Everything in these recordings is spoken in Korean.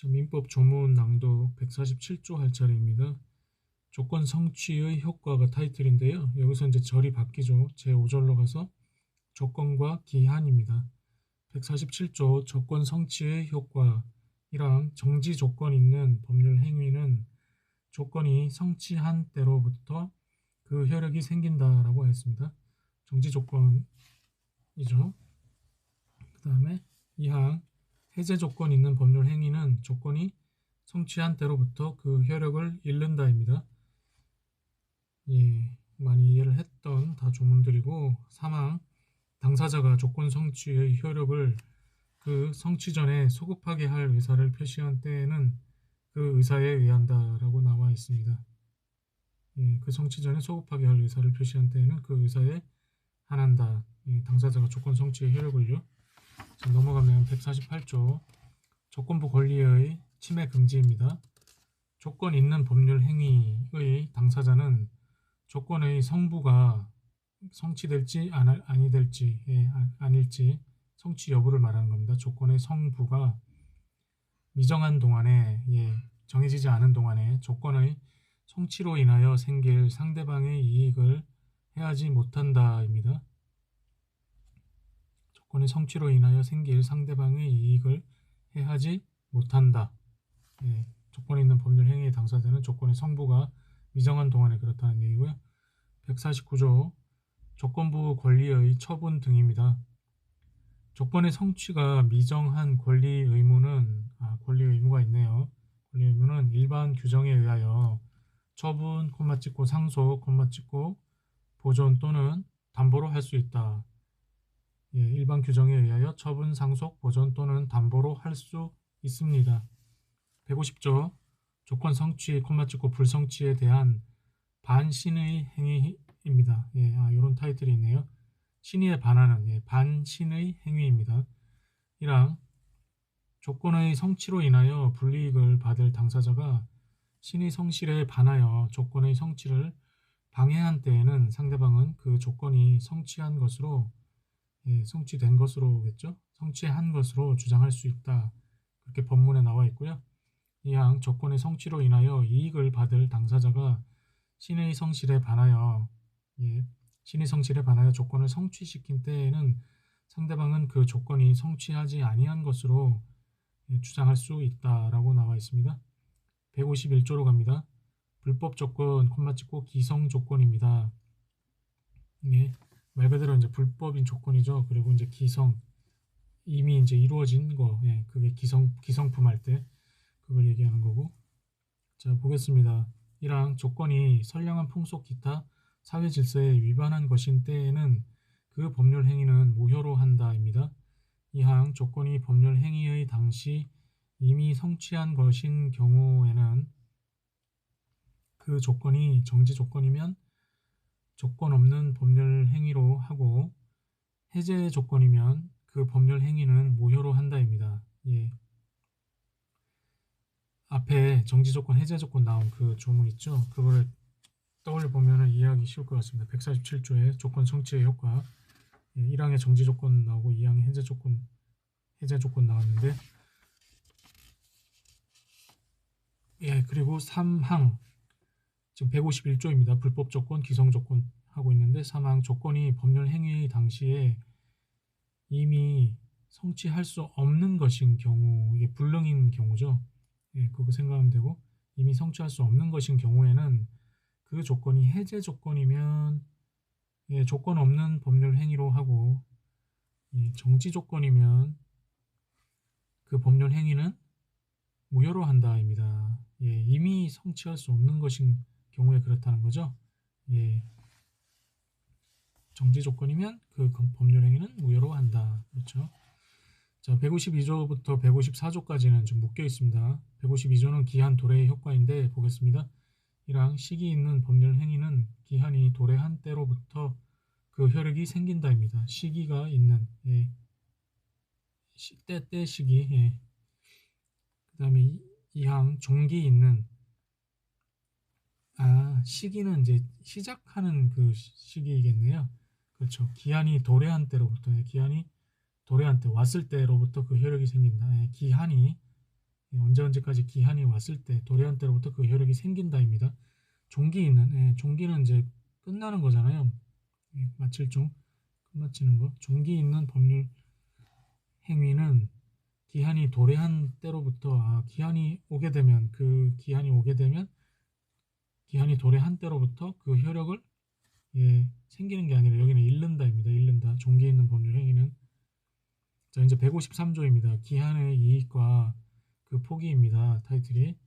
민법 조문 낭독 147조 할 차례입니다. 조건 성취의 효과가 타이틀인데요. 여기서 이제 절이 바뀌죠. 제5절로 가서 조건과 기한입니다. 147조 조건 성취의 효과 1항 정지 조건 있는 법률 행위는 조건이 성취한 때로부터 그 효력이 생긴다라고 했습니다. 정지 조건이죠. 그 다음에 2항 해제 조건 있는 법률 행위는 조건이 성취한 때로부터 그 효력을 잃는다입니다. 예, 많이 이해를 했던 다 조문들이고 3항 당사자가 조건 성취의 효력을 그 성취 전에 소급하게 할 의사를 표시한 때에는 그 의사에 의한다 라고 나와 있습니다. 예, 그 성취 전에 소급하게 할 의사를 표시한 때에는 그 의사에 한한다. 예, 당사자가 조건 성취의 효력을요. 자, 넘어가면 148조 조건부 권리의 침해 금지입니다. 조건 있는 법률 행위의 당사자는 조건의 성부가 성취될지 아니 될지 아닐지 성취 여부를 말하는 겁니다. 조건의 성부가 미정한 동안에 정해지지 않은 동안에 조건의 성취로 인하여 생길 상대방의 이익을 해하지 못한다입니다. 조건의 성취로 인하여 생길 상대방의 이익을 해하지 못한다. 조건이 있는 법률 행위의 당사자는 조건의 성부가 미정한 동안에 그렇다는 얘기고요. 149조 조건부 권리의 처분 등입니다. 조건의 성취가 미정한 권리 의무는 권리 의무가 있네요. 권리 의무는 일반 규정에 의하여 처분, 콤마 찍고 상속, 콤마 찍고 보존 또는 담보로 할 수 있다. 일반 규정에 의하여 처분, 상속, 보존 또는 담보로 할 수 있습니다. 150조 조건 성취, 콤마 찍고 불성취에 대한 반신의 행위입니다. 이런 타이틀이 있네요. 신의에 반하는 반신의 행위입니다. 1항 조건의 성취로 인하여 불이익을 받을 당사자가 신의 성실에 반하여 조건의 성취를 방해한 때에는 상대방은 그 조건이 성취한 것으로 성취된 것으로겠죠. 성취한 것으로 주장할 수 있다. 그렇게 법문에 나와 있고요. 2항 조건의 성취로 인하여 이익을 받을 당사자가 신의 성실에 반하여 신의 성실에 반하여 조건을 성취시킨 때에는 상대방은 그 조건이 성취하지 아니한 것으로 주장할 수 있다라고 나와 있습니다. 151조로 갑니다. 불법 조건, 콤마 찍고 기성 조건입니다. 말 그대로 이제 불법인 조건이죠. 그리고 이제 기성, 이미 이제 이루어진 거, 그게 기성품 할 때 그걸 얘기하는 거고. 자, 보겠습니다. 1항 조건이 선량한 풍속 기타 사회 질서에 위반한 것인 때에는 그 법률 행위는 무효로 한다입니다. 2항 조건이 법률 행위의 당시 이미 성취한 것인 경우에는 그 조건이 정지 조건이면 조건 없는 법률 행위로 하고 해제 조건이면 그 법률 행위는 무효로 한다입니다. 앞에 정지 조건, 해제 조건 나온 그 조문 있죠? 그거를 떠올려 보면 이해하기 쉬울 것 같습니다. 147조의 조건 성취의 효과 1항에 정지 조건 나오고 2항에 해제 조건 나왔는데 그리고 3항 지금 151조입니다. 불법 조건, 기성 조건 하고 있는데 3항 조건이 법률 행위 당시에 이미 성취할 수 없는 것인 경우, 이게 불능인 경우죠. 그거 생각하면 되고 이미 성취할 수 없는 것인 경우에는 그 조건이 해제 조건이면 조건 없는 법률 행위로 하고 정지 조건이면 그 법률 행위는 무효로 한다입니다. 이미 성취할 수 없는 것인 경우에 그렇다는 거죠. 정지 조건이면 그 법률 행위는 무효로 한다. 그렇죠. 자, 152조부터 154조까지는 좀 묶여 있습니다. 152조는 기한 도래의 효과인데 보겠습니다. 1항 시기 있는 법률 행위는 기한이 도래한 때로부터 그 효력이 생긴다입니다. 시기가 있는 때 시기 그 다음에 2항 종기 있는 시기는 이제 시작하는 그 시기이겠네요. 그렇죠. 기한이 도래한 때로부터 기한이 도래한 때 왔을 때로부터 그 효력이 생긴다. 기한이 언제까지 기한이 왔을 때 도래한 때로부터 그 효력이 생긴다입니다. 종기 있는, 종기는 이제 끝나는 거잖아요. 마칠종, 끝마치는 거. 종기 있는 법률 행위는 기한이 도래한 때로부터, 기한이 오게 되면, 기한이 도래한 때로부터 그 효력을 생기는 게 아니라 여기는 잃는다입니다. 잃는다. 종기 있는 법률 행위는. 자, 이제 153조입니다. 기한의 이익과 그 포기입니다. 타이틀이.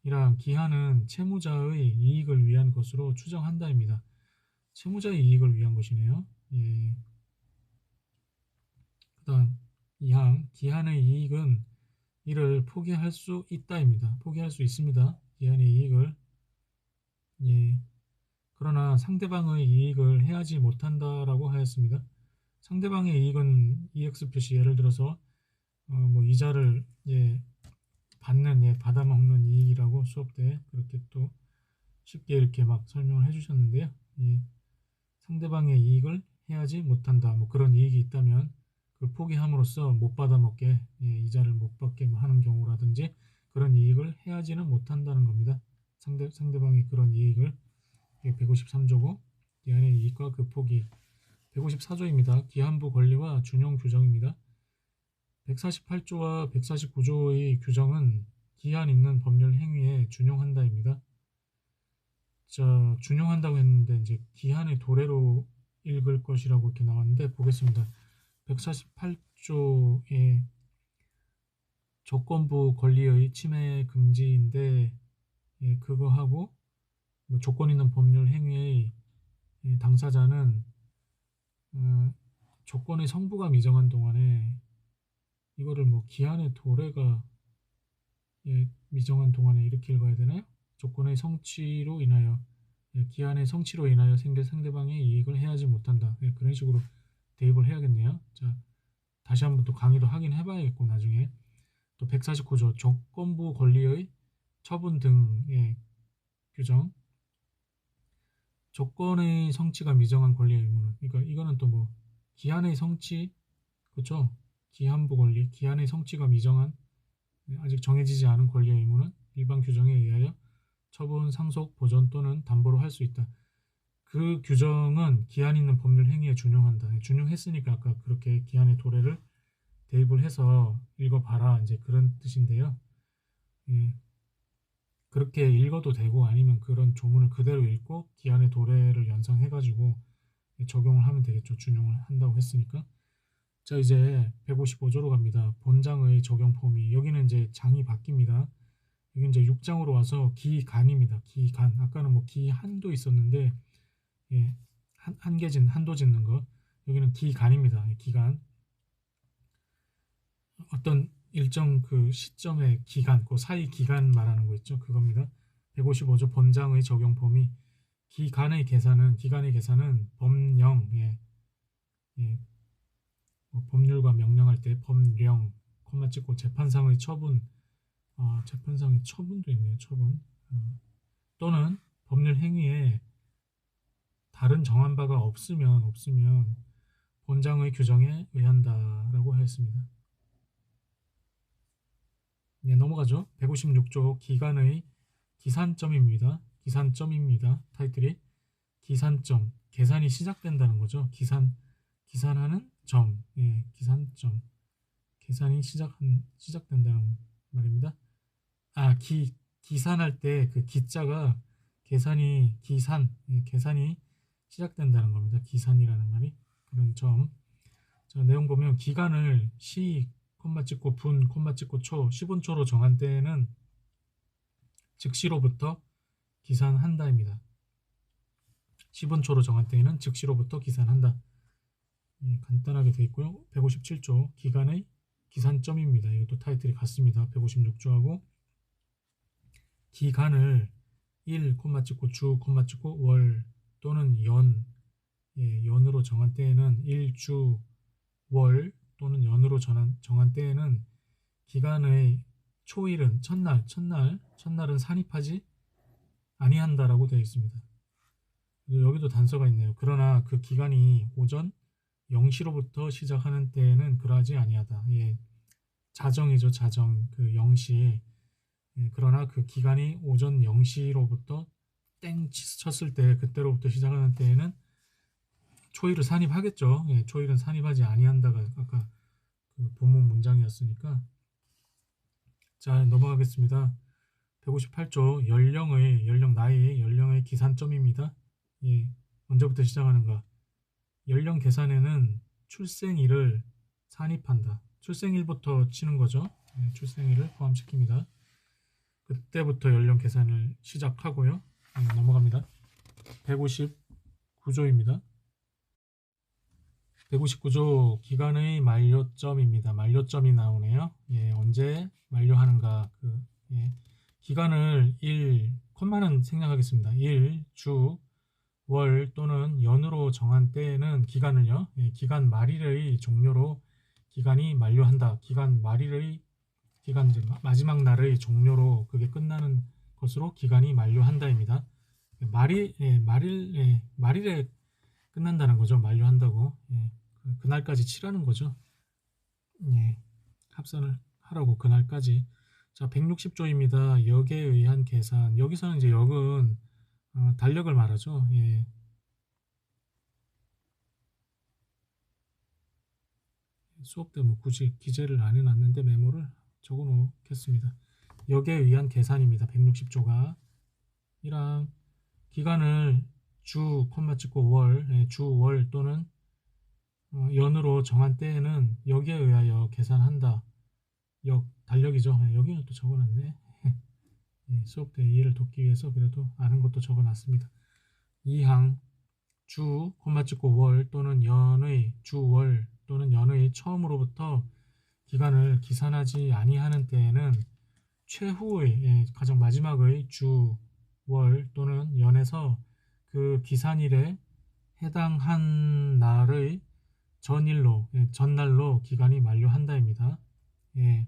이러한 기한은 채무자의 이익을 위한 것으로 추정한다입니다. 채무자의 이익을 위한 것이네요. 그 다음 2항 기한의 이익은 이를 포기할 수 있다입니다. 포기할 수 있습니다. 기한의 이익을. 그러나 상대방의 이익을 해하지 못한다라고 하였습니다. 상대방의 이익은 EX 표시, 예를 들어서 뭐 이자를 받는, 받아먹는 이익이라고 수업 때 그렇게 또 쉽게 이렇게 막 설명을 해주셨는데요. 상대방의 이익을 해하지 못한다. 뭐 그런 이익이 있다면 그걸 포기함으로써 못 받아먹게, 이자를 못 받게 하는 경우라든지 그런 이익을 해하지는 못한다는 겁니다. 상대방이 그런 이익을. 153조고 기한의 이익과 그 포기. 154조입니다. 기한부 권리와 준용 규정입니다. 148조와 149조의 규정은 기한 있는 법률 행위에 준용한다입니다. 자, 준용한다고 했는데 이제 기한의 도래로 읽을 것이라고 이렇게 나왔는데 보겠습니다. 148조의 조건부 권리의 침해 금지인데 그거하고 뭐 조건 있는 법률 행위의 당사자는 조건의 성부가 미정한 동안에 이거를 뭐 기한의 도래가 미정한 동안에 이렇게 읽어야 되나요? 조건의 성취로 인하여, 기한의 성취로 인하여 생길 상대방의 이익을 해하지 못한다. 그런 식으로 대입을 해야겠네요. 자, 다시 한번 또 강의도 하긴 해봐야겠고 나중에. 또 149조 조건부 권리의 처분 등의 규정. 조건의 성취가 미정한 권리의 의무는, 그러니까 이거는 또 뭐 기한의 성취, 그렇죠? 기한부 권리, 기한의 성취가 미정한, 아직 정해지지 않은 권리의 의무는 일반 규정에 의하여 처분, 상속, 보전 또는 담보로 할 수 있다. 그 규정은 기한 있는 법률 행위에 준용한다. 준용했으니까 아까 그렇게 기한의 도래를 대입을 해서 읽어봐라, 이제 그런 뜻인데요. 그렇게 읽어도 되고 아니면 그런 조문을 그대로 읽고 기한의 도래를 연상해가지고 적용을 하면 되겠죠. 준용을 한다고 했으니까. 자, 이제 155조로 갑니다. 본장의 적용 범위. 여기는 이제 장이 바뀝니다. 여기 이제 6장으로 와서 기간입니다. 기간. 아까는 뭐 기한도 있었는데 한도 짓는 거. 여기는 기간입니다. 기간. 어떤 일정 그 시점의 기간, 그 사이 기간 말하는 거 있죠. 그겁니다. 155조 본장의 적용 범위. 기간의 계산은 법령, 뭐 법률과 명령할 때 법령, 콤마 찍고 재판상의 처분, 재판상의 처분도 있네요. 처분. 또는 법률 행위에 다른 정한 바가 없으면 본장의 규정에 의한다라고 하였습니다. 넘어가죠. 156조 기간의 기산점입니다. 타이틀이 기산점, 계산이 시작된다는 거죠. 기산하는 점, 기산점, 계산이 시작된다는 말입니다. 기산할 때 그 기자가 계산이 시작된다는 겁니다. 기산이라는 말이. 그런 점. 자, 내용 보면 기간을 시, 콤마 찍고 분, 콤마 찍고 초, 10분초로 정한 때에는 즉시로부터 기산한다입니다. 10분초로 정한 때에는 즉시로부터 기산한다. 간단하게 되어 있고요. 157조 기간의 기산점입니다. 이것도 타이틀이 같습니다. 156조하고 기간을 1, 콤마 찍고 주, 콤마 찍고 월 또는 연으로 정한 때에는 일주, 월 또는 연으로 정한 때에는 기간의 초일은 첫날은 산입하지 아니한다라고 되어 있습니다. 여기도 단서가 있네요. 그러나 그 기간이 오전 0시로부터 시작하는 때에는 그러하지 아니하다. 자정이죠. 자정. 그 0시 예, 그러나 그 기간이 오전 0시로부터 땡 쳤을 때 그때로부터 시작하는 때에는 초일을 산입하겠죠. 예, 초일은 산입하지 아니한다가 아까 그 본문 문장이었으니까. 자, 넘어가겠습니다. 158조 연령 나이 연령의 기산점입니다. 예, 언제부터 시작하는가? 연령 계산에는 출생일을 산입한다. 출생일부터 치는 거죠. 예, 출생일을 포함시킵니다. 그때부터 연령 계산을 시작하고요. 넘어갑니다. 159조입니다. 159조 기간의 만료점입니다. 만료점이 나오네요. 예, 언제 만료하는가? 예, 기간을 콤마는 생략하겠습니다. 일, 주, 월 또는 연으로 정한 때에는 기간을요. 예, 기간 말일의 종료로 기간이 만료한다. 기간 이제 마지막 날의 종료로 그게 끝나는 것으로 기간이 만료한다입니다. 말일에 끝난다는 거죠. 만료한다고. 예, 그날까지 치라는 거죠. 예, 합산을 하라고 그날까지. 자, 160조입니다. 역에 의한 계산. 여기서는 이제 역은 달력을 말하죠. 예. 수업 때 뭐 굳이 기재를 안 해놨는데 메모를 적어 놓겠습니다. 역에 의한 계산입니다. 160조가. 이랑 기간을 주, 콤마 찍고 월, 주, 월 또는 연으로 정한 때에는 역에 의하여 계산한다. 역, 달력이죠. 여기는 또 적어놨네. 수업 때 이해를 돕기 위해서 그래도 아는 것도 적어놨습니다. 2항 주, 콤마 찍고 월 또는 연의 주, 월 또는 연의 처음으로부터 기간을 기산하지 아니하는 때에는 최후의 가장 마지막의 주, 월 또는 연에서 그 기산일에 해당한 날의 전날로 기간이 만료한다입니다. 예,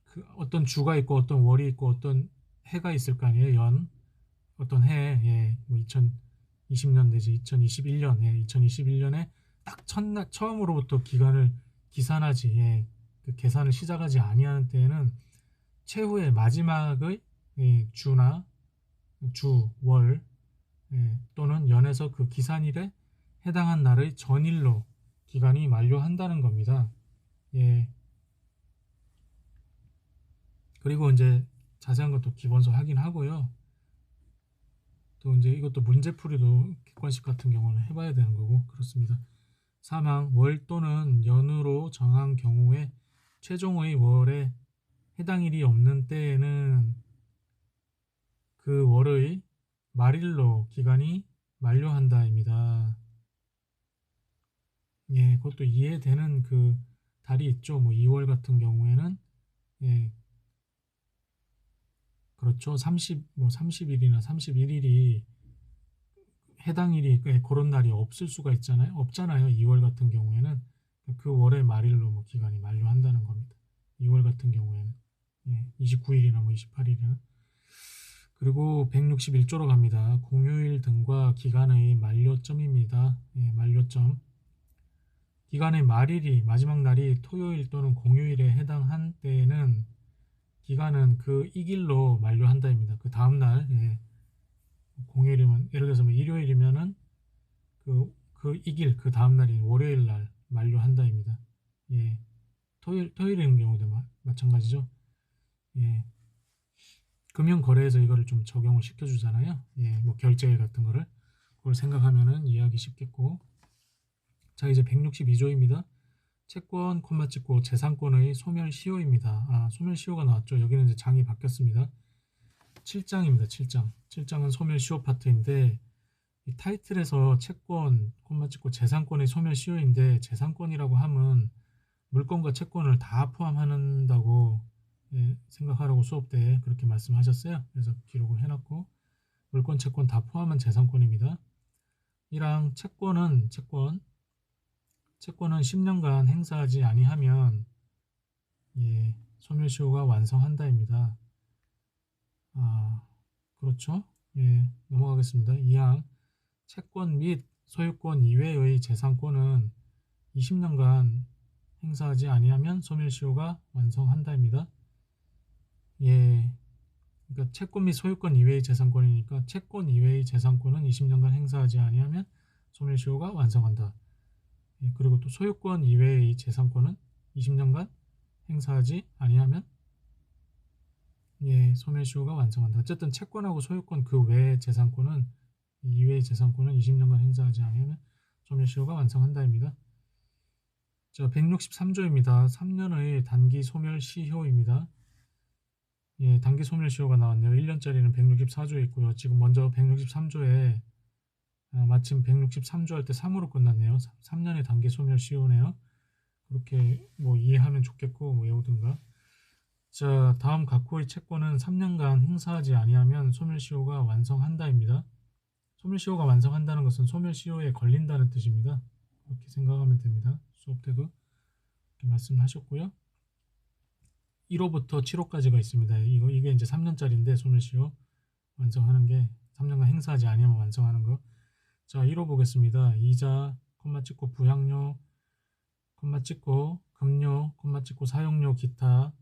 그 어떤 주가 있고 어떤 월이 있고 어떤 해가 있을 거 아니에요. 어떤 해, 예, 뭐 2020년 내지 2021년, 2021년에 딱 첫날 처음으로부터 기간을 기산하지, 그 계산을 시작하지 아니하는 때에는 최후의 마지막의 주나 주, 월 또는 연에서 그 기산일에 해당한 날의 전일로 기간이 만료한다는 겁니다. 예. 그리고 이제 자세한 것도 기본서 확인하고요. 또 이제 이것도 문제풀이도 객관식 같은 경우는 해봐야 되는 거고 그렇습니다. 사망, 월 또는 연으로 정한 경우에 최종의 월에 해당일이 없는 때에는 그 월의 말일로 기간이 만료한다입니다. 예, 그것도 이해되는 그 달이 있죠. 뭐 2월 같은 경우에는 예, 그렇죠. 30일이나 31일이 해당일이 그런 날이 없을 수가 없잖아요. 2월 같은 경우에는 그 월의 말일로 뭐 기간이 만료한다는 겁니다. 2월 같은 경우에는 29일이나 뭐 28일이나. 그리고 161조로 갑니다. 공휴일 등과 기간의 만료점입니다. 만료점. 기간의 말일이 마지막 날이 토요일 또는 공휴일에 해당한 때에는 기간은 그 이 길로 만료한다입니다. 그 다음 날 공휴일이면 예를 들어서 뭐 일요일이면은 이 길 그 다음 날이 월요일 날 만료한다입니다. 예, 토요일인 경우도 마찬가지죠. 예, 금융 거래에서 이거를 좀 적용을 시켜주잖아요. 예, 뭐 결제일 같은 거를 그걸 생각하면은 이해하기 쉽겠고. 자, 이제 162조입니다. 채권 콤마 찍고 재산권의 소멸시효입니다. 아, 소멸시효가 나왔죠. 여기는 이제 장이 바뀌었습니다. 7장입니다. 7장. 7장은 소멸시효 파트인데 이 타이틀에서 채권 콤마 찍고 재산권의 소멸시효인데 재산권이라고 하면 물건과 채권을 다 포함한다고 생각하라고 수업 때 그렇게 말씀하셨어요. 그래서 기록을 해놨고 물건, 채권 다 포함한 재산권입니다. 이랑 채권은 10년간 행사하지 아니하면 소멸시효가 완성한다입니다. 아, 그렇죠? 예, 넘어가겠습니다. 2항 채권 및 소유권 이외의 재산권은 20년간 행사하지 아니하면 소멸시효가 완성한다입니다. 예, 그러니까 채권 및 소유권 이외의 재산권이니까 채권 이외의 재산권은 20년간 행사하지 아니하면 소멸시효가 완성한다. 예, 그리고 또 소유권 이외의 재산권은 20년간 행사하지 아니하면 예, 소멸시효가 완성한다. 어쨌든 채권하고 소유권 그 외의 재산권은 이외의 재산권은 20년간 행사하지 않으면 소멸시효가 완성한다입니다. 자, 163조입니다. 3년의 단기 소멸시효입니다. 예, 단기 소멸시효가 나왔네요. 1년짜리는 164조에 있고요. 지금 먼저 163조에 마침 163조 할 때 3으로 끝났네요. 3년의 단기 소멸시효네요. 그렇게 뭐 이해하면 좋겠고 뭐 외우든가. 자, 다음 각호의 채권은 3년간 행사하지 아니하면 소멸시효가 완성한다입니다. 소멸시효가 완성한다는 것은 소멸시효에 걸린다는 뜻입니다. 그렇게 생각하면 됩니다. 수업 때도 이렇게 말씀하셨고요. 1호부터 7호까지가 있습니다. 이게 이제 3년짜리인데 소멸시효 완성하는 게 3년간 행사하지 아니하면 완성하는 거. 자, 1호 보겠습니다. 이자, 콤마 찍고 부양료, 콤마 찍고 금료, 콤마 찍고 사용료 기타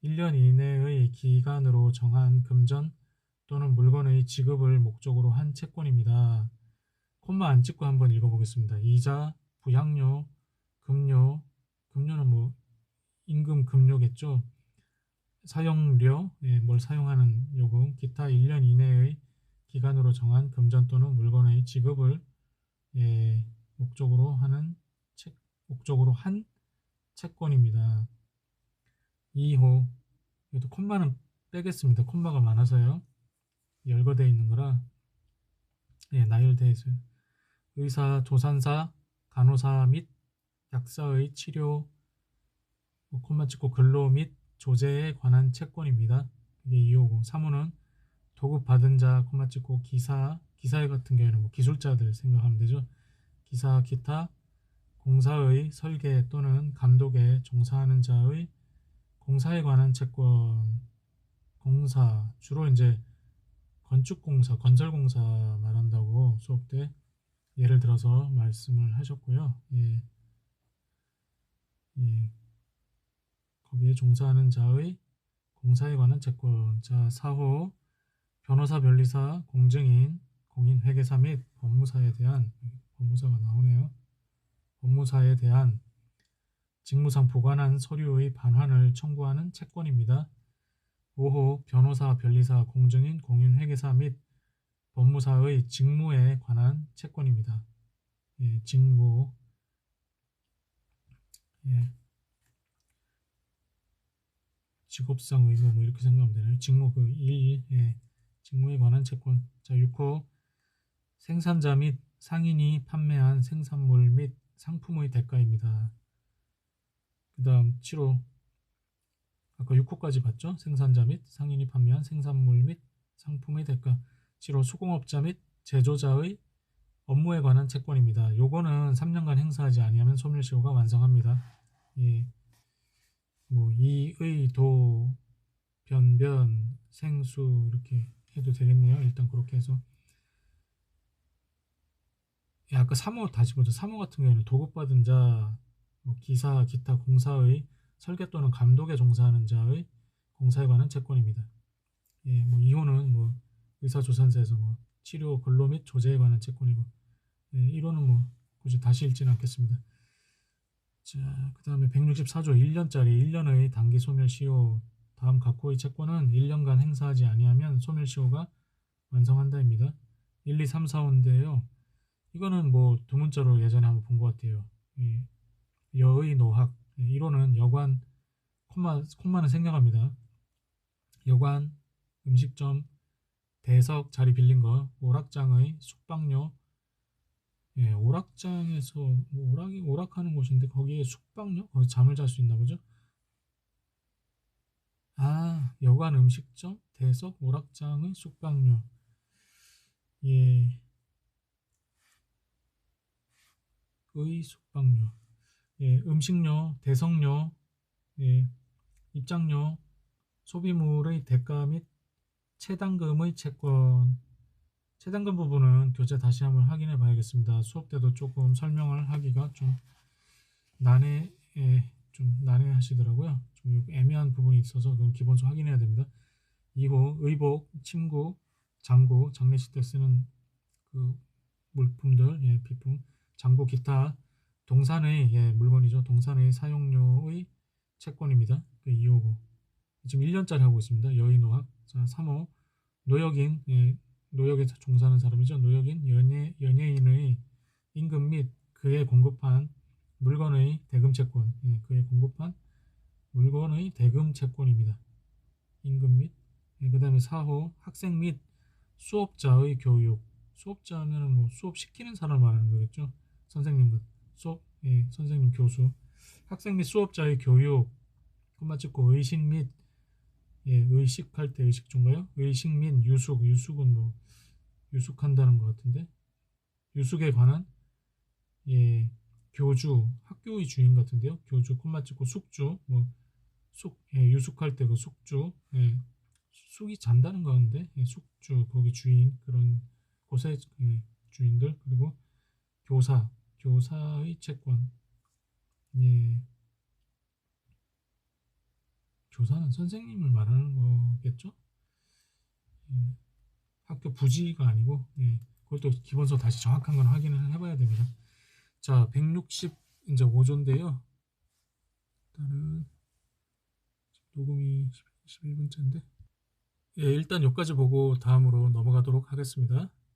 1년 이내의 기간으로 정한 금전 또는 물건의 지급을 목적으로 한 채권입니다. 콤마 안 찍고 한번 읽어보겠습니다. 이자, 부양료, 금료, 금료는 뭐 임금 금료겠죠. 사용료, 예, 뭘 사용하는 요금, 기타 1년 이내의 기간으로 정한 금전 또는 물건의 지급을 예, 목적으로 한 채권입니다. 2호, 이것도 콤마는 빼겠습니다. 콤마가 많아서요. 열거되어 있는 거라 예, 나열되어 있어요. 의사, 조산사, 간호사 및 약사의 치료, 콤마 찍고 근로 및 조제에 관한 채권입니다. 이게 2호고 3호는 도급 받은 자, 콤마 찍고 기사회 같은 경우에는 뭐 기술자들 생각하면 되죠. 기사, 기타, 공사의 설계 또는 감독에 종사하는 자의 공사에 관한 채권. 공사, 주로 이제 건축공사, 건설공사 말한다고 수업 때 예를 들어서 말씀을 하셨고요. 예. 예. 거기에 종사하는 자의 공사에 관한 채권. 자, 4호 변호사, 변리사, 공증인, 공인회계사 및 법무사에 대한 법무사가 나오네요. 법무사에 대한 직무상 보관한 서류의 반환을 청구하는 채권입니다. 5호 변호사, 변리사, 공증인, 공인회계사 및 법무사의 직무에 관한 채권입니다. 예, 직무. 예. 직업상 의무 뭐 이렇게 생각하면 되나요? 직무 그 일, 예. 직무에 관한 채권. 자, 6호 생산자 및 상인이 판매한 생산물 및 상품의 대가입니다. 그 다음 7호 아까 6호까지 봤죠? 생산자 및 상인이 판매한 생산물 및 상품의 대가. 7호 수공업자 및 제조자의 업무에 관한 채권입니다. 요거는 3년간 행사하지 아니하면 소멸시효가 완성합니다. 예. 뭐 이의, 도, 변변, 생수 이렇게 해도 되겠네요. 일단 그렇게 해서 예, 아까 3호 다시 보죠. 3호 같은 경우에는 도급받은 자, 뭐 기사, 기타 공사의 설계 또는 감독에 종사하는 자의 공사에 관한 채권입니다. 예, 뭐 2호는 뭐 의사조산사에서 뭐 치료, 근로 및 조제에 관한 채권이고 예, 1호는 뭐 굳이 다시 읽지는 않겠습니다. 자, 그 다음에 164조 1년짜리 1년의 단기 소멸시효. 다음 각호의 채권은 1년간 행사하지 아니하면 소멸시효가 완성한다입니다. 1, 2, 3, 4호인데요. 이거는 뭐 두 문자로 예전에 한번 본 것 같아요. 예, 여의 노학. 1호는 여관, 콤마는 생략합니다. 여관, 음식점, 대석 자리 빌린 거, 오락장의 숙박료. 예, 오락장에서 뭐 오락하는 곳인데 거기에 숙박료? 거기 잠을 잘 수 있나 보죠? 아, 여관 음식점, 대석, 오락장의 숙박료. 예, 의 숙박료. 예, 음식료, 대석료, 예, 입장료, 소비물의 대가 및 체당금의 채권. 체당금 부분은 교재 다시 한번 확인해 봐야겠습니다. 수업 때도 조금 설명을 하기가 좀 난해 하시더라고요. 좀 애매한 부분이 있어서 그건 기본적으로 확인해야 됩니다. 2호 의복, 침구, 장구, 장례식 때 쓰는 그 물품들, 예, 비품, 장구, 기타 동산의 예, 물건이죠. 동산의 사용료의 채권입니다. 그 2호고 지금 1년짜리 하고 있습니다. 여의노학. 자, 3호 노역인, 예, 노역에 종사하는 사람이죠. 노역인 연예인의 임금 및 그에 공급한 물건의 대금 채권, 예, 그에 공급한 물건의 대금 채권입니다. 임금 및 그 다음에 4호 학생 및 수업자의 교육. 수업자면 뭐 수업 시키는 사람 말하는 거겠죠. 선생님 수업, 예, 선생님 교수. 학생 및 수업자의 교육 콤마 찍고 의식 및 예, 의식할 때 의식중가요? 의식 및 유숙. 유숙은 뭐 유숙한다는 것 같은데 유숙에 관한 예, 교주, 학교의 주인 같은데요. 교주 콤마 찍고 숙주 뭐 예, 유숙할 때 그 숙주, 예, 숙이 잔다는 건데, 예, 숙주 거기 주인 그런 곳의 예, 주인들. 그리고 교사, 교사의 채권, 예, 교사는 선생님을 말하는 거겠죠. 예, 학교 부지가 아니고, 예, 그것도 기본서 다시 정확한 건 확인을 해봐야 됩니다. 자, 160 이제 5조인데요. 일단은 녹음이 11분째인데, 예, 일단 여기까지 보고 다음으로 넘어가도록 하겠습니다.